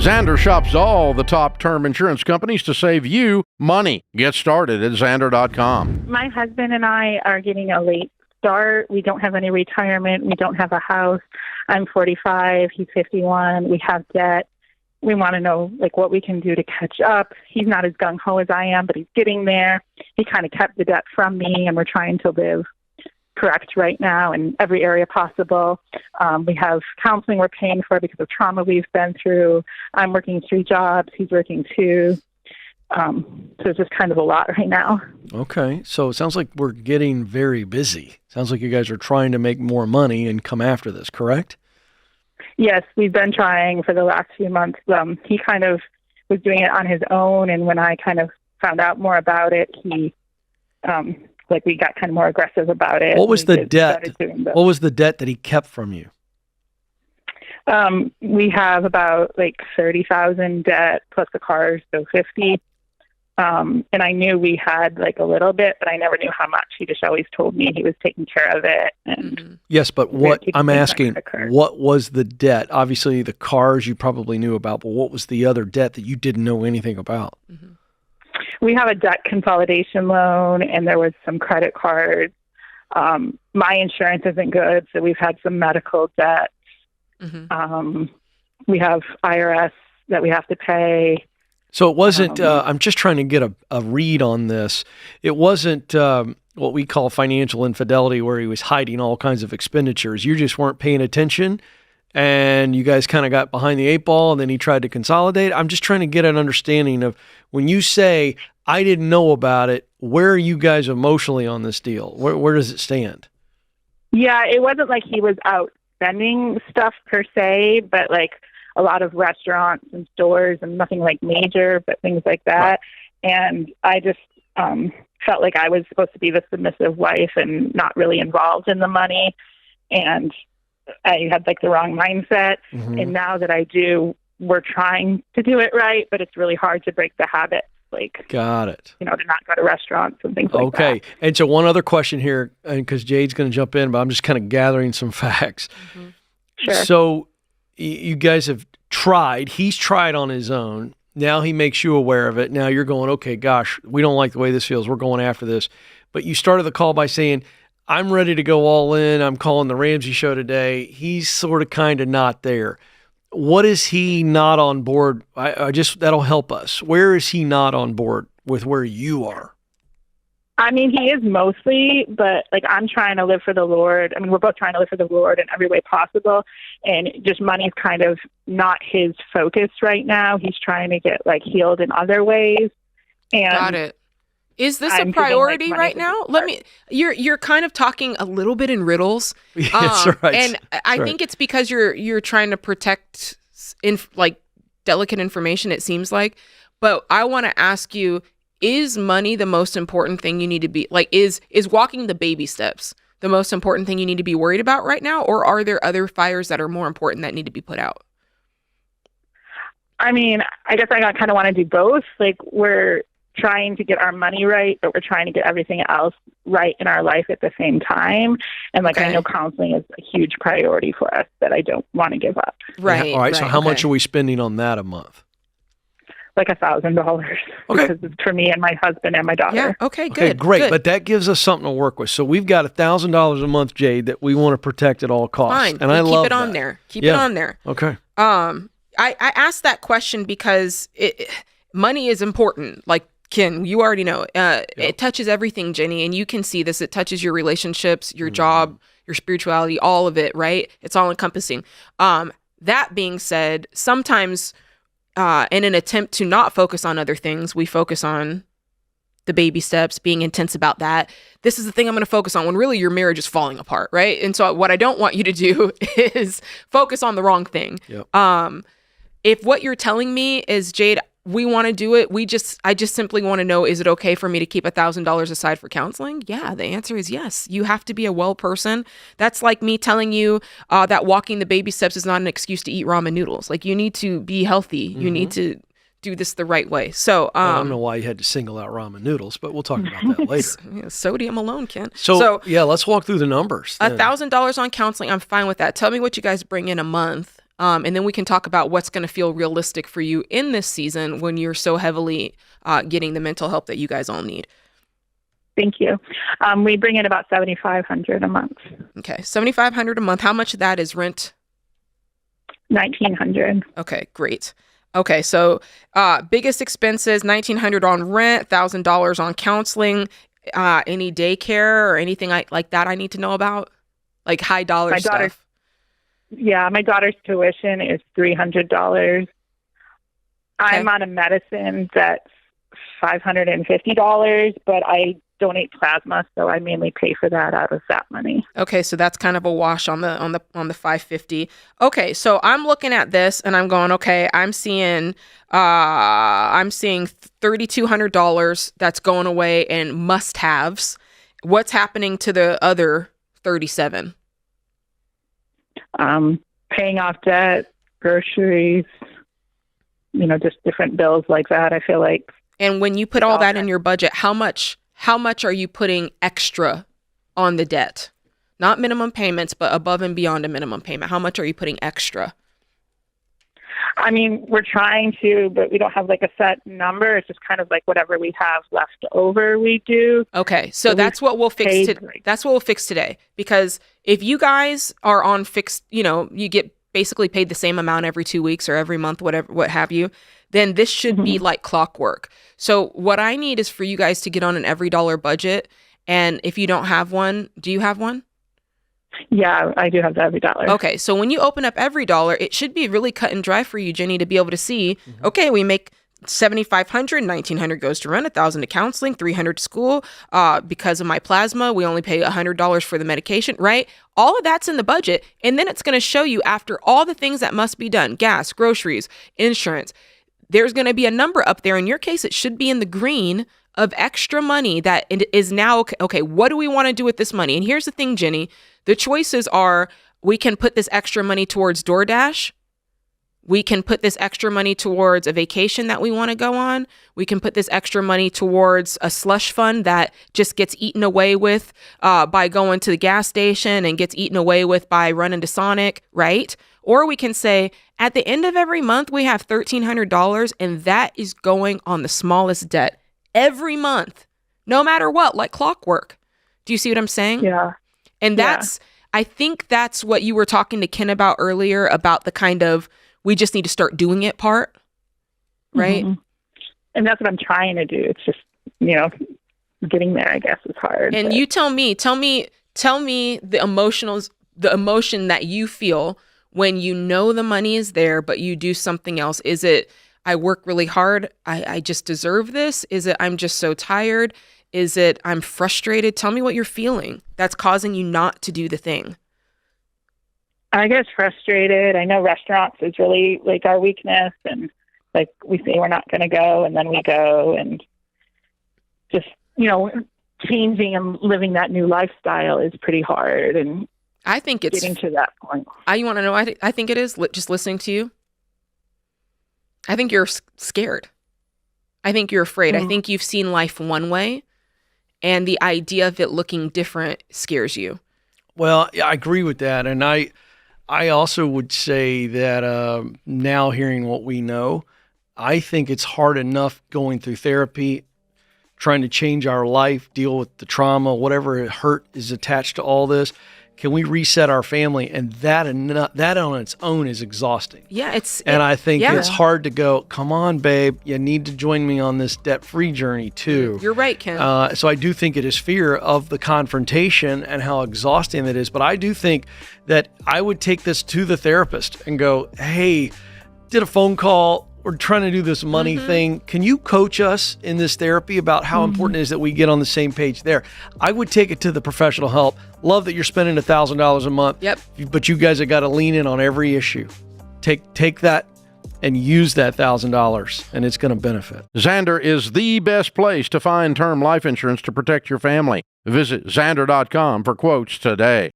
Xander shops all the top term insurance companies to save you money. Get started at Xander.com. My husband and I are getting a late start. We don't have any retirement. We don't have a house. I'm 45. He's 51. We have debt. We want to know what we can do to catch up. He's not as gung-ho as I am, but he's getting there. He kind of kept the debt from me, and we're trying to live correct right now in every area possible. We have counseling we're paying for because of trauma we've been through. I'm working 3 jobs. He's working 2. So it's just kind of a lot right now. Okay. So it sounds like we're getting very busy. Sounds like you guys are trying to make more money and come after this, correct? Yes, we've been trying for the last few months. He kind of was doing it on his own, and when I kind of found out more about it, he we got kind of more aggressive about it. What was the debt? What was the debt that he kept from you? We have about $30,000 debt plus the cars, so $50,000. And I knew we had a little bit, but I never knew how much. He just always told me he was taking care of it. And yes, but what I'm asking, what was the debt? Obviously, the cars you probably knew about, but what was the other debt that you didn't know anything about? Mm-hmm. We have a debt consolidation loan, and there was some credit cards. My insurance isn't good, so we've had some medical debt. Mm-hmm. We have IRS that we have to pay. So it wasn't, I'm just trying to get a read on this. It wasn't what we call financial infidelity, where he was hiding all kinds of expenditures. You just weren't paying attention, and you guys kind of got behind the 8 ball, and then he tried to consolidate. I'm just trying to get an understanding of when you say, I didn't know about it, where are you guys emotionally on this deal? Where does it stand? Yeah, it wasn't like he was out spending stuff per se, but a lot of restaurants and stores, and nothing major, but things like that. Right. And I just felt like I was supposed to be the submissive wife and not really involved in the money. And I had the wrong mindset. Mm-hmm. And now that I do, we're trying to do it right, but it's really hard to break the habit. Got it. To not go to restaurants and things like that. Okay. And so one other question here, because Jade's going to jump in, but I'm just kind of gathering some facts. Mm-hmm. Sure. So you guys have tried. He's tried on his own. Now he makes you aware of it. Now you're going, okay, gosh, we don't like the way this feels. We're going after this. But you started the call by saying, I'm ready to go all in. I'm calling the Ramsey show today. He's sort of kind of not there. What is he not on board? That'll help us. Where is he not on board with where you are? I mean, he is mostly, but I'm trying to live for the Lord. I mean, we're both trying to live for the Lord in every way possible. And just money's kind of not his focus right now. He's trying to get healed in other ways. And got it. Is this a priority right now? You're kind of talking a little bit in riddles. That's right. And I think it's because you're trying to protect delicate information, it seems like. But I want to ask you, is money the most important thing you need to be is walking the baby steps the most important thing you need to be worried about right now? Or are there other fires that are more important that need to be put out? I mean, I guess I kind of want to do both. We're trying to get our money right, but we're trying to get everything else right in our life at the same time. And okay. I know counseling is a huge priority for us that I don't want to give up. Right. All right. So how much are we spending on that a month? $1,000. Okay. Because it's for me and my husband and my daughter. Yeah. Okay. Good. Okay, great. Good. But that gives us something to work with. So we've got $1,000 a month, Jade, that we want to protect at all costs. Fine. And I love keep it on that. there. Keep it on there. Okay. I asked that question because money is important. Ken, you already know. It touches everything, Jenny, and you can see this. It touches your relationships, your job, your spirituality, all of it, right? It's all encompassing. That being said, sometimes in an attempt to not focus on other things, we focus on the baby steps, being intense about that. This is the thing I'm going to focus on when really your marriage is falling apart, right? And so what I don't want you to do is focus on the wrong thing. Yep. If what you're telling me is, Jade, we want to do it. I just simply want to know, is it okay for me to keep $1,000 aside for counseling? Yeah, the answer is yes. You have to be a well person. That's like me telling you that walking the baby steps is not an excuse to eat ramen noodles. You need to be healthy. Mm-hmm. You need to do this the right way. So I don't know why you had to single out ramen noodles, but we'll talk about that later. Sodium alone, Ken. So yeah, let's walk through the numbers. $1,000 on counseling. I'm fine with that. Tell me what you guys bring in a month. And then we can talk about what's going to feel realistic for you in this season when you're so heavily getting the mental help that you guys all need. Thank you. We bring in about $7,500 a month. Okay, $7,500 a month. How much of that is rent? $1,900. Okay, great. Okay, so biggest expenses: $1,900 on rent, $1,000 on counseling. Any daycare or anything like that I need to know about, like high dollar stuff. Yeah, my daughter's tuition is $300. I'm on a medicine that's $550, but I donate plasma, so I mainly pay for that out of that money. Okay, so that's kind of a wash on the $550. Okay, so I'm looking at this and I'm going, okay, I'm seeing $3,200 that's going away in must-haves. What's happening to the other 37? Paying off debt, groceries, just different bills like that. I feel like. And when you put all that in your budget, how much are you putting extra on the debt? Not minimum payments, but above and beyond a minimum payment. How much are you putting extra? I mean, we're trying to, but we don't have like a set number. It's just kind of like whatever we have left over, we do. Okay, so that's what we'll fix today. That's what we'll fix today. Because if you guys are on fixed, you get basically paid the same amount every 2 weeks or every month, whatever, what have you, then this should be like clockwork. So what I need is for you guys to get on an every dollar budget. And if you don't have one, do you have one? Yeah, I do have the every dollar. Okay, so when you open up every dollar, it should be really cut and dry for you, Jenny, to be able to see, okay, we make $7,500, $1,900 goes to rent, $1,000 to counseling, $300 to school. Because of my plasma, we only pay $100 for the medication, right? All of that's in the budget. And then it's going to show you after all the things that must be done, gas, groceries, insurance, there's going to be a number up there. In your case, it should be in the green of extra money that is now, okay, what do we want to do with this money? And here's the thing, Jenny, the choices are, we can put this extra money towards DoorDash. We can put this extra money towards a vacation that we want to go on. We can put this extra money towards a slush fund that just gets eaten away with by going to the gas station and gets eaten away with by running to Sonic, right? Or we can say, at the end of every month, we have $1,300, and that is going on the smallest debt every month, no matter what, like clockwork. Do you see what I'm saying? Yeah. And I think that's what you were talking to Ken about earlier, about the kind of, we just need to start doing it part, right? Mm-hmm. And that's what I'm trying to do. It's just, getting there, I guess, is hard. And you tell me the emotion that you feel when you know the money is there, but you do something else. Is it, I work really hard, I just deserve this? Is it, I'm just so tired? Is it, I'm frustrated? Tell me what you're feeling that's causing you not to do the thing. I get frustrated. I know restaurants is really like our weakness, and like we say we're not going to go, and then we go, and just, changing and living that new lifestyle is pretty hard. And I think it's getting to that point. You want to know? I think it is just listening to you. I think you're scared. I think you're afraid. I think you've seen life one way, and the idea of it looking different scares you. Well, I agree with that. And I also would say that now hearing what we know, I think it's hard enough going through therapy, trying to change our life, deal with the trauma, whatever hurt is attached to all this. Can we reset our family? And that on its own is exhausting. Yeah, I think it's hard to go, come on, babe, you need to join me on this debt-free journey too. You're right, Ken. So I do think it is fear of the confrontation and how exhausting it is. But I do think that I would take this to the therapist and go, hey, did a phone call. We're trying to do this money thing. Can you coach us in this therapy about how important it is that we get on the same page there? I would take it to the professional help. Love that you're spending $1,000 a month. Yep. But you guys have got to lean in on every issue. Take that and use that $1,000, and it's going to benefit. Zander is the best place to find term life insurance to protect your family. Visit Zander.com for quotes today.